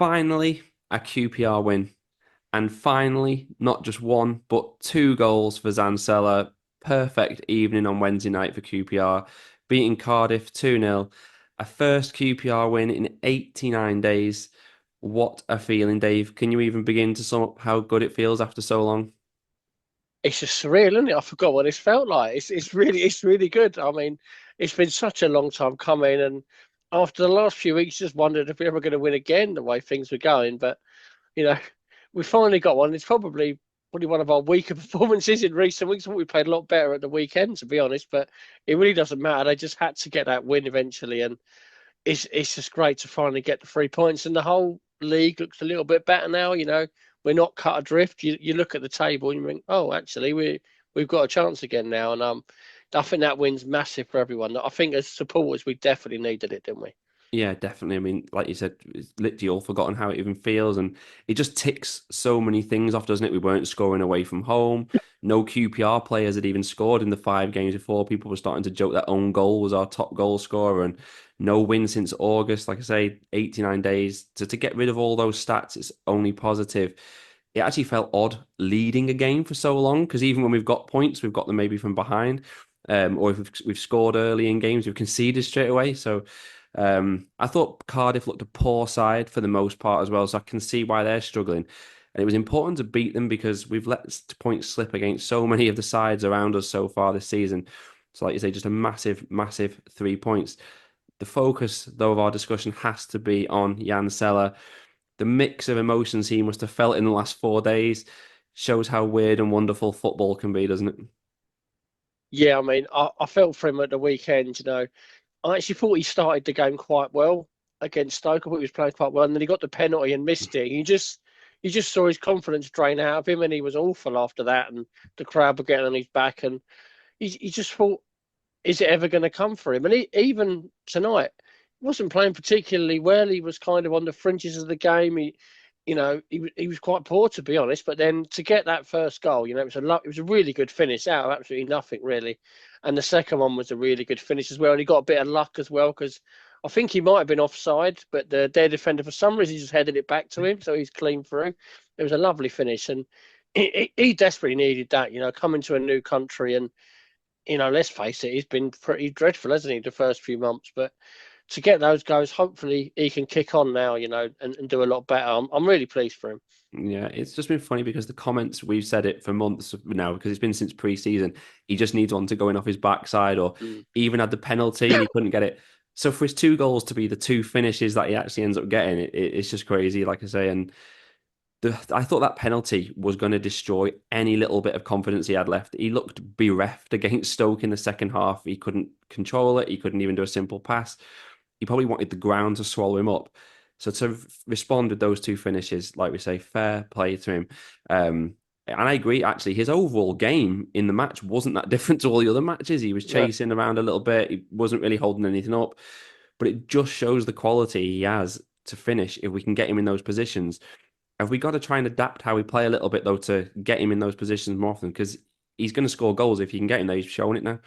Finally, a QPR win. And finally, not just one, but two goals for Zan Celar. Perfect evening on Wednesday night for QPR, beating Cardiff 2-0. A first QPR win in 89 days. What a feeling, Dave. Can you even begin to sum up how good it feels after so long? It's just surreal, isn't it? I forgot what it's felt like. It's really good. I mean, it's been such a long time coming, and after the last few weeks, just wondered if we're ever going to win again the way things were going. But you know, we finally got one. It's probably one of our weaker performances in recent weeks. I thought we played a lot better at the weekend, to be honest. But it really doesn't matter. They just had to get that win eventually, and it's just great to finally get the 3 points. And the whole league looks a little bit better now. We're not cut adrift. You look at the table and you think, oh, actually we've got a chance again now. And I think that win's massive for everyone. I think as supporters we definitely needed it, didn't we? Yeah, definitely. I mean, like you said, it's literally all forgotten how it even feels, and it just ticks so many things off, doesn't it? We weren't scoring away from home. No QPR players had even scored in the 5 games before. People were starting to joke that own goal was our top goal scorer, and no win since August. Like I say, 89 days. To get rid of all those stats, it's only positive. It actually felt odd leading a game for so long because even when we've got points, we've got them maybe from behind, or if we've scored early in games, we've conceded straight away. So. I thought Cardiff looked a poor side for the most part as well, so I can see why they're struggling. And it was important to beat them because we've let points slip against so many of the sides around us so far this season. So, like you say, just a massive, massive 3 points. The focus, though, of our discussion has to be on Jan Seller. The mix of emotions he must have felt in the last 4 days shows how weird and wonderful football can be, doesn't it? Yeah, I mean, I felt for him at the weekend. I actually thought he started the game quite well against Stoke. I thought he was playing quite well, and then he got the penalty and missed it. You just saw his confidence drain out of him, and he was awful after that. And the crowd were getting on his back, and he just thought, is it ever going to come for him? And even tonight, he wasn't playing particularly well. He was kind of on the fringes of the game. He was quite poor to be honest. But then to get that first goal, it was a really good finish out of absolutely nothing really. And the second one was a really good finish as well. And he got a bit of luck as well because I think he might have been offside, but their defender for some reason just headed it back to him, so he's clean through. It was a lovely finish, and he desperately needed that. Coming to a new country and let's face it, he's been pretty dreadful, hasn't he, the first few months? But to get those goals, hopefully he can kick on now, and do a lot better. I'm really pleased for him. Yeah, it's just been funny because the comments we've said it for months now because it's been since pre-season. He just needs one to go in off his backside, or Mm. even had the penalty and he couldn't get it. So for his two goals to be the two finishes that he actually ends up getting, it's just crazy, like I say. And I thought that penalty was going to destroy any little bit of confidence he had left. He looked bereft against Stoke in the second half. He couldn't control it. He couldn't even do a simple pass. He probably wanted the ground to swallow him up. So to respond with those two finishes, like we say, fair play to him. And I agree, actually, his overall game in the match wasn't that different to all the other matches. He was Yeah. chasing around a little bit. He wasn't really holding anything up. But it just shows the quality he has to finish if we can get him in those positions. Have we got to try and adapt how we play a little bit, though, to get him in those positions more often? Because he's going to score goals if you can get him there. He's shown it now.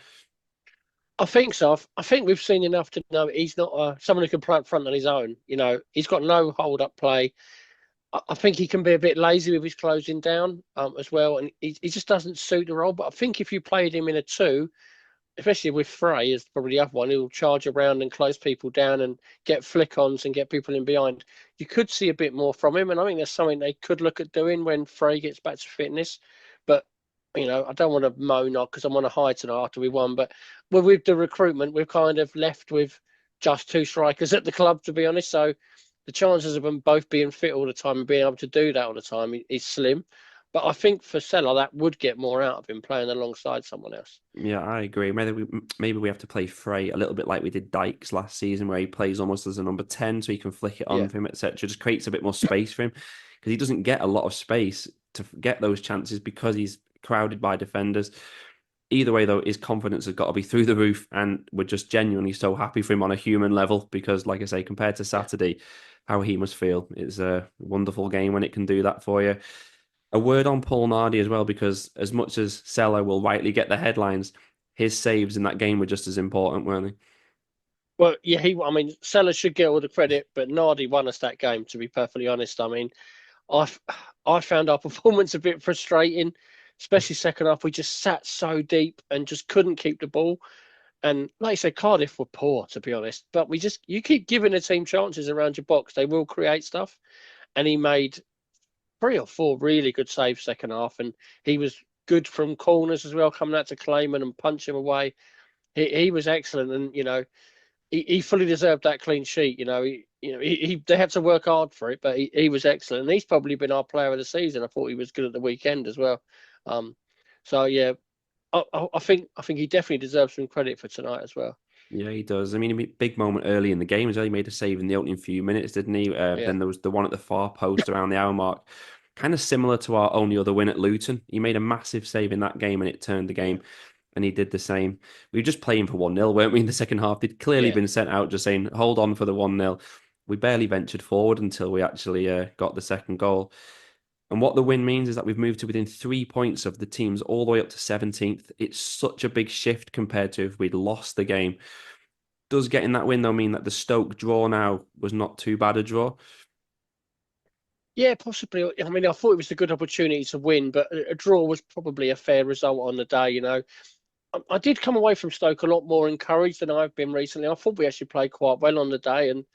I think so. I think we've seen enough to know he's not someone who can play up front on his own. He's got no hold up play. I think he can be a bit lazy with his closing down as well, and he just doesn't suit the role. But I think if you played him in a two, especially with Frey as probably the other one, who'll charge around and close people down and get flick-ons and get people in behind. You could see a bit more from him, and I think that's something they could look at doing when Frey gets back to fitness. But I don't want to moan because I'm on a high tonight after we won. But with the recruitment, we've kind of left with just two strikers at the club, to be honest. So the chances of them both being fit all the time and being able to do that all the time is slim. But I think for Salah, that would get more out of him playing alongside someone else. Yeah, I agree. Maybe we have to play Frey a little bit like we did Dykes last season, where he plays almost as a number 10, so he can flick it on Yeah. for him, etc. Just creates a bit more space for him because he doesn't get a lot of space to get those chances because he's crowded by defenders. Either way, though, his confidence has got to be through the roof, and we're just genuinely so happy for him on a human level because, like I say, compared to Yeah. Saturday, how he must feel. It's a wonderful game when it can do that for you. A word on Paul Nardi as well, because as much as Sella will rightly get the headlines, his saves in that game were just as important, weren't they? Well, yeah, I mean, Sellers should get all the credit, but Nardi won us that game, to be perfectly honest. I mean, I I found our performance a bit frustrating, especially second half. We just sat so deep and just couldn't keep the ball. And like you said, Cardiff were poor, to be honest. But you keep giving the team chances around your box, they will create stuff. And he made 3 or 4 really good saves second half, and he was good from corners as well, coming out to claim and punch him away. He was excellent, and he fully deserved that clean sheet. They had to work hard for it, but he was excellent, and he's probably been our player of the season. I thought he was good at the weekend as well. Um, so yeah, I think he definitely deserves some credit for tonight as well. Yeah, he does. I mean, a big moment early in the game as well. He made a save in the opening few minutes, didn't he? Yeah, Then there was the one at the far post around the hour mark, kind of similar to our only other win at Luton. He made a massive save in that game and it turned the yeah, game, and he did the same. We were just playing for 1-0, weren't we, in the second half? They'd clearly yeah. been sent out just saying, hold on for the 1-0. We barely ventured forward until we actually got the second goal. And what the win means is that we've moved to within 3 points of the teams all the way up to 17th. It's such a big shift compared to if we'd lost the game. Does getting that win though mean that the Stoke draw now was not too bad a draw? Yeah, possibly. I mean, I thought it was a good opportunity to win, but a draw was probably a fair result on the day. I did come away from Stoke a lot more encouraged than I've been recently. I thought we actually played quite well on the day, and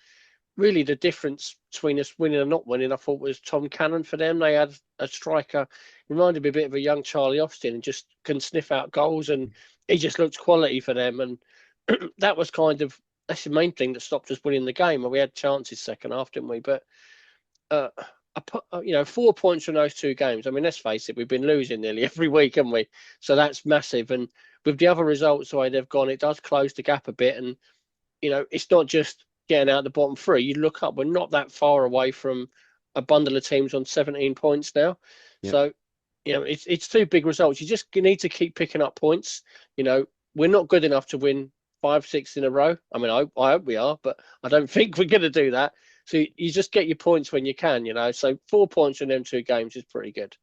really the difference between us winning and not winning, I thought, was Tom Cannon for them. They had a striker, reminded me a bit of a young Charlie Austin, and just can sniff out goals, and he just looked quality for them. And that's the main thing that stopped us winning the game. We had chances second half, didn't we? But uh, 4 points from those 2 games. I mean, let's face it, we've been losing nearly every week, haven't we? So that's massive. And with the other results the way they've gone, it does close the gap a bit. And it's not just getting out the bottom three. You look up, we're not that far away from a bundle of teams on 17 points now. Yeah. So, it's 2 big results. You just need to keep picking up points. We're not good enough to win 5, 6 in a row. I mean, I hope we are, but I don't think we're going to do that. So you just get your points when you can. So 4 points in them 2 games is pretty good.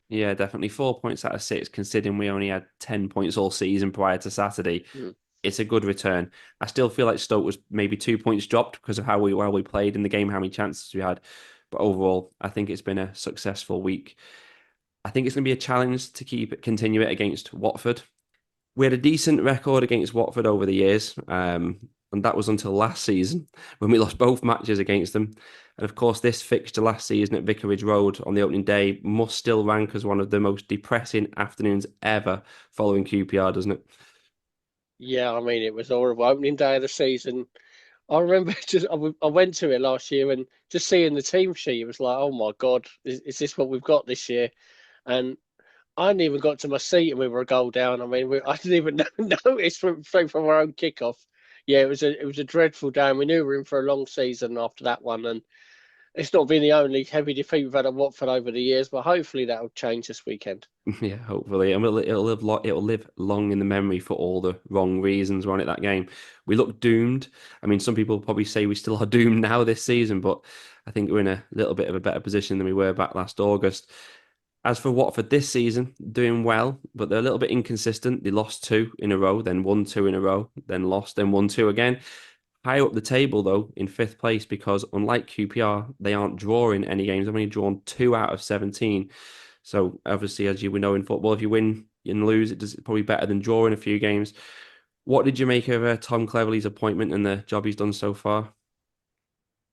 Yeah, definitely 4 points out of six, considering we only had 10 points all season prior to Saturday. Mm. It's a good return. I still feel like Stoke was maybe 2 points dropped because of how well we played in the game, how many chances we had. But overall, I think it's been a successful week. I think it's going to be a challenge to continue it against Watford. We had a decent record against Watford over the years, and that was until last season when we lost both matches against them. And of course, this fixture last season at Vicarage Road on the opening day must still rank as one of the most depressing afternoons ever following QPR, doesn't it? Yeah, I mean, it was horrible. Opening day of the season. I remember I went to it last year and just seeing the team sheet, it was like, oh my God, is this what we've got this year? And I hadn't even got to my seat and we were a goal down. I mean, I didn't even notice straight from our own kickoff. Yeah, it was a dreadful day. And we knew we were in for a long season after that one. And it's not been the only heavy defeat we've had at Watford over the years, but hopefully that'll change this weekend. Yeah, hopefully, and it'll live long in the memory for all the wrong reasons won it that game. We look doomed. I mean, some people probably say we still are doomed now this season, but I think we're in a little bit of a better position than we were back last August. As for Watford this season, doing well, but they're a little bit inconsistent. They lost two in a row, then won two in a row, then lost, then won two again. High up the table, though, in fifth place, because unlike QPR, they aren't drawing any games. They've only drawn 2 out of 17. So obviously, as you would know in football, if you win and lose, it's probably better than drawing a few games. What did you make of Tom Cleverley's appointment and the job he's done so far?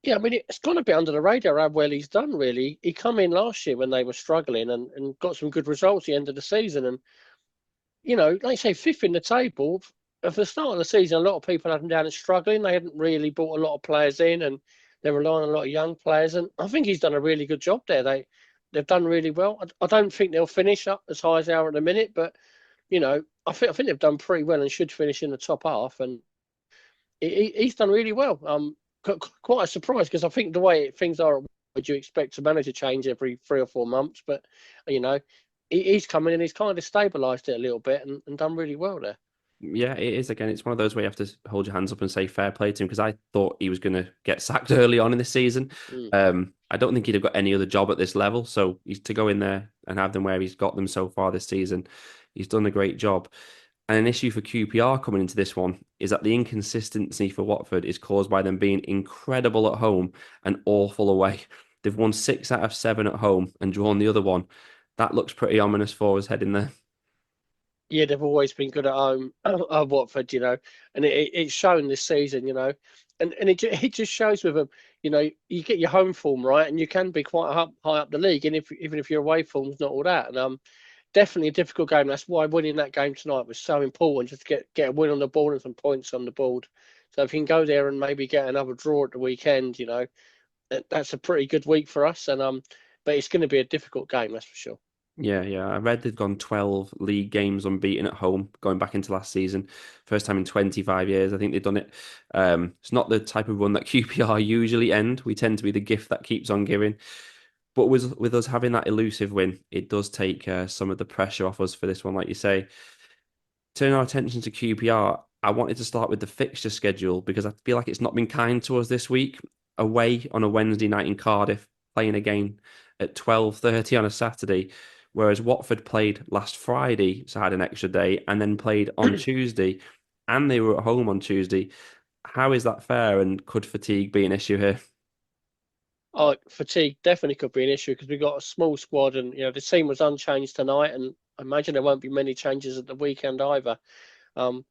Yeah, I mean, it's gone a bit under the radar how well he's done, really. He come in last year when they were struggling and got some good results at the end of the season. And, like you say, fifth in the table. At the start of the season, a lot of people had them down as struggling. They hadn't really brought a lot of players in and they're relying on a lot of young players. And I think he's done a really good job there. They've done really well. I don't think they'll finish up as high as they are at the minute, but, I think they've done pretty well and should finish in the top half. And he's done really well. Quite a surprise because I think the way things are, would you expect a manager change every 3 or 4 months? But he's come in and he's kind of stabilised it a little bit and done really well there. Yeah, it is. Again, it's one of those where you have to hold your hands up and say fair play to him because I thought he was going to get sacked early on in the season. Mm. I don't think he'd have got any other job at this level. So he's to go in there and have them where he's got them so far this season. He's done a great job. And an issue for QPR coming into this one is that the inconsistency for Watford is caused by them being incredible at home and awful away. They've won 6 out of 7 at home and drawn the other one. That looks pretty ominous for us heading there. Yeah, they've always been good at home, Watford, and it's shown this season, and it just shows with them, you get your home form right, and you can be quite high up the league, and if even if your away form's not all that, and definitely a difficult game. That's why winning that game tonight was so important, just to get a win on the board and some points on the board. So if you can go there and maybe get another draw at the weekend, that's a pretty good week for us, and but it's going to be a difficult game, that's for sure. Yeah. I read they've gone 12 league games unbeaten at home going back into last season. First time in 25 years. I think they've done it. It's not the type of run that QPR usually end. We tend to be the gift that keeps on giving. But with us having that elusive win, it does take some of the pressure off us for this one, like you say. Turning our attention to QPR, I wanted to start with the fixture schedule because I feel like it's not been kind to us this week. Away on a Wednesday night in Cardiff, playing again at 12:30 on a Saturday, whereas Watford played last Friday, so had an extra day, and then played on Tuesday, and they were at home on Tuesday. How is that fair, and could fatigue be an issue here? Oh, fatigue definitely could be an issue because we've got a small squad, and the team was unchanged tonight, and I imagine there won't be many changes at the weekend either. Um,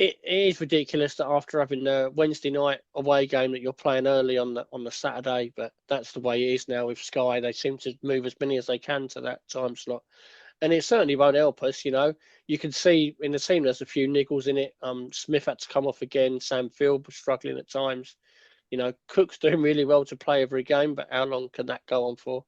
it is ridiculous that after having a Wednesday night away game that you're playing early on the Saturday, but that's the way it is now with Sky. They seem to move as many as they can to that time slot, and it certainly won't help us. You can see in the team there's a few niggles in it. Smith had to come off again. Sam Field was struggling at times. Cook's doing really well to play every game, but how long can that go on for?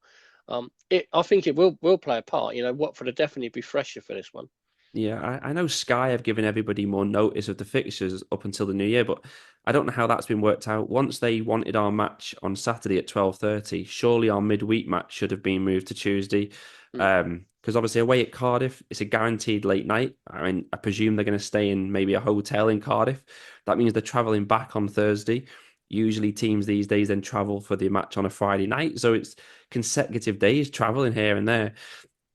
I think it will play a part. Watford will definitely be fresher for this one. Yeah, I know Sky have given everybody more notice of the fixtures up until the new year, but I don't know how that's been worked out. Once they wanted our match on Saturday at 12:30, surely our midweek match should have been moved to Tuesday. Mm. Because obviously away at Cardiff, it's a guaranteed late night. I mean, I presume they're going to stay in maybe a hotel in Cardiff. That means they're traveling back on Thursday. Usually teams these days then travel for the match on a Friday night, so it's consecutive days traveling here and there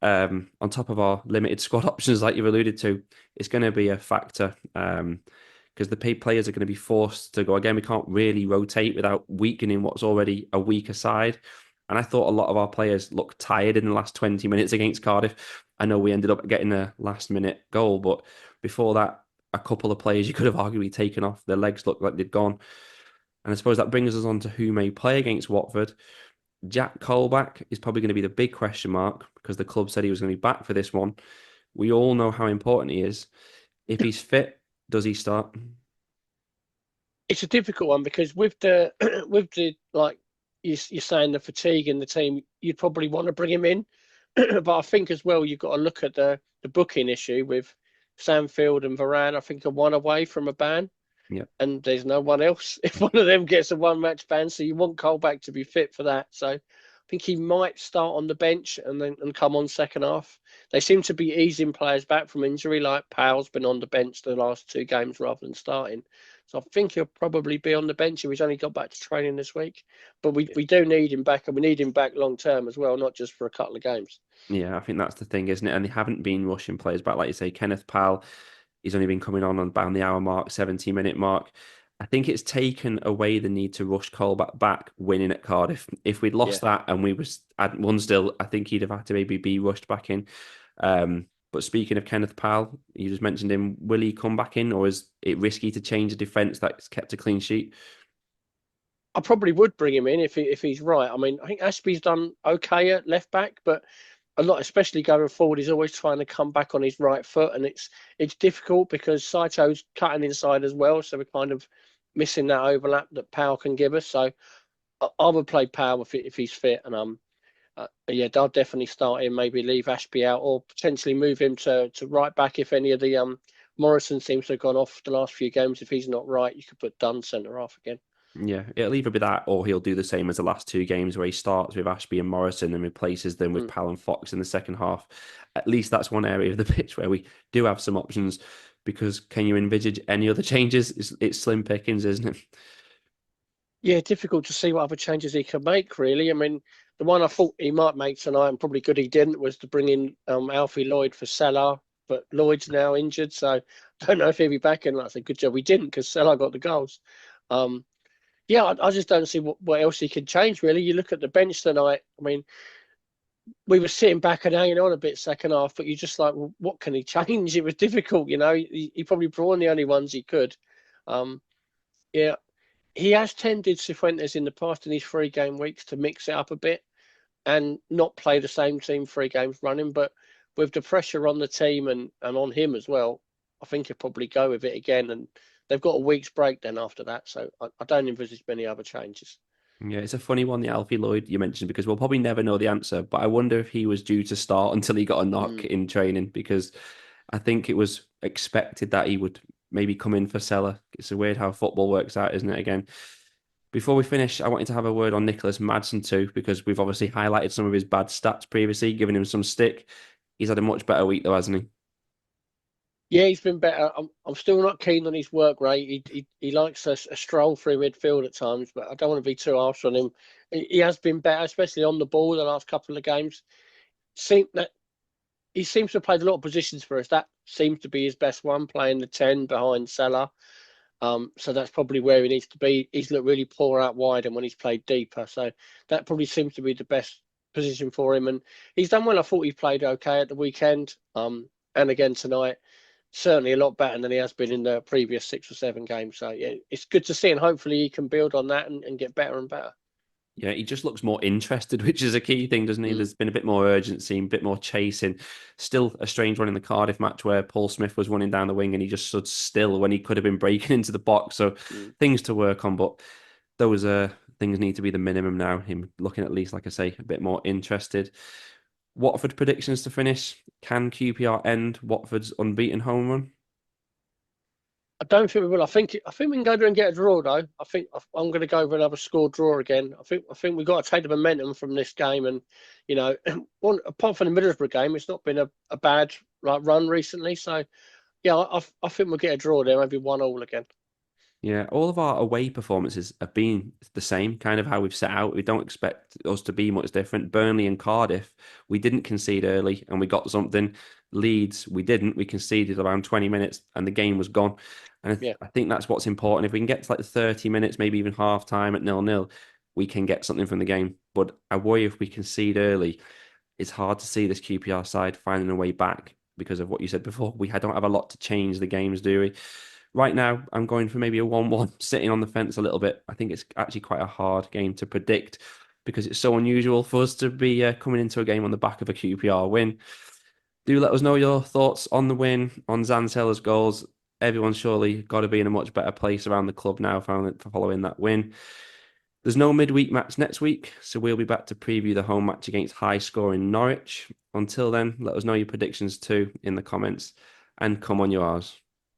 on top of our limited squad options, like you've alluded to, it's going to be a factor because the paid players are going to be forced to go again. We can't really rotate without weakening what's already a weaker side. And I thought a lot of our players looked tired in the last 20 minutes against Cardiff. I know we ended up getting a last minute goal, but before that, a couple of players you could have arguably taken off. Their legs looked like they'd gone. And I suppose that brings us on to who may play against Watford. Jack Colback is probably going to be the big question mark because the club said he was going to be back for this one. We all know how important he is. If he's fit, does he start? It's a difficult one because with the with the like you're saying the fatigue in the team, you'd probably want to bring him in. But I think as well you've got to look at the booking issue with Samfield and Varane. I think are one away from a ban, Yeah. and there's no one else if one of them gets a one match ban. So you want Colback to be fit for that. So I think he might start on the bench and come on second half. They seem to be easing players back from injury, like Powell's been on the bench the last 2 games rather than starting. So I think he'll probably be on the bench if he's only got back to training this week. But we do need him back, and we need him back long term as well, not just for a couple of games. Yeah, I think that's the thing, isn't it? And they haven't been rushing players back. Like you say, Kenneth Powell, he's only been coming on about the hour mark, 70-minute mark. I think it's taken away the need to rush Colback back winning at Cardiff. If we'd Yeah. lost that and we was at one still, I think he'd have had to maybe be rushed back in. But speaking of Kenneth Powell, you just mentioned him. Will he come back in, or is it risky to change a defence that's kept a clean sheet? I probably would bring him in if he's right. I mean, I think Ashby's done okay at left back, but a lot, especially going forward, he's always trying to come back on his right foot, and it's difficult because Saito's cutting inside as well, so we're kind of missing that overlap that Powell can give us. So I would play Powell if he's fit, and yeah, I'll definitely start him. Maybe leave Ashby out, or potentially move him to right back if any of the Morrison seems to have gone off the last few games. If he's not right, you could put Dunn centre half again. Yeah, it'll either be that or he'll do the same as the last 2 games where he starts with Ashby and Morrison and replaces them with Mm. Pal and Fox in the second half. At least that's one area of the pitch where we do have some options because can you envisage any other changes? It's slim pickings, isn't it? Yeah, difficult to see what other changes he could make, really. I mean, the one I thought he might make tonight, and probably good he didn't, was to bring in Alfie Lloyd for Celar but Lloyd's now injured, so I don't know if he'll be back. And like I said, good job we didn't because Celar got the goals. Um, yeah, I just don't see what else he can change, really. You look at the bench tonight, I mean, we were sitting back and hanging on a bit second half, but you're just like, well, what can he change? It was difficult, you know. He probably brought in the only ones he could. Um, yeah, he has tended Cifuentes in the past in these 3 game weeks to mix it up a bit and not play the same team 3 games running. But with the pressure on the team and on him as well, I think he'll probably go with it again. And they've got a week's break then after that. So I don't envisage many other changes. Yeah, it's a funny one, the Alfie Lloyd you mentioned, because we'll probably never know the answer. But I wonder if he was due to start until he got a knock Mm. in training, because I think it was expected that he would maybe come in for Celar. It's weird how football works out, isn't it? Again, before we finish, I wanted to have a word on Nicholas Madsen too, because we've obviously highlighted some of his bad stats previously, giving him some stick. He's had a much better week though, hasn't he? Yeah, he's been better. I'm still not keen on his work rate. He likes a stroll through midfield at times, but I don't want to be too harsh on him. He has been better, especially on the ball the last couple of games. Seem that he seems to have played a lot of positions for us. That seems to be his best one, playing the 10 behind Celar. So that's probably where he needs to be. He's looked really poor out wide and when he's played deeper. So that probably seems to be the best position for him. And he's done well. I thought he played okay at the weekend. And again tonight, certainly a lot better than he has been in the previous 6 or 7 games. So yeah, it's good to see, and hopefully he can build on that and get better and better. Yeah, he just looks more interested, which is a key thing, doesn't he? Mm. There's been a bit more urgency, a bit more chasing. Still a strange one in the Cardiff match where Paul Smith was running down the wing and he just stood still when he could have been breaking into the box. So Mm. things to work on, but those things need to be the minimum now. Him looking at least, like I say, a bit more interested. Watford predictions to finish. Can QPR end Watford's unbeaten home run? I don't think we will. I think we can go there and get a draw though. I'm going to go for another score draw again. I think we've got to take the momentum from this game, and you know, apart from the Middlesbrough game, it's not been a bad run recently. So yeah, I think we'll get a draw there, maybe 1-1 again. Yeah, all of our away performances have been the same, kind of how we've set out. We don't expect us to be much different. Burnley and Cardiff, we didn't concede early and we got something. Leeds, we didn't. We conceded around 20 minutes and the game was gone. And Yeah. I think that's what's important. If we can get to like the 30 minutes, maybe even half time at 0-0, we can get something from the game. But I worry if we concede early, it's hard to see this QPR side finding a way back because of what you said before. We don't have a lot to change the games, do we? Right now, I'm going for maybe a 1-1, sitting on the fence a little bit. I think it's actually quite a hard game to predict because it's so unusual for us to be coming into a game on the back of a QPR win. Do let us know your thoughts on the win, on Zan Celar's goals. Everyone's surely got to be in a much better place around the club now following that win. There's no midweek match next week, so we'll be back to preview the home match against high scoring Norwich. Until then, let us know your predictions too in the comments and come on yours.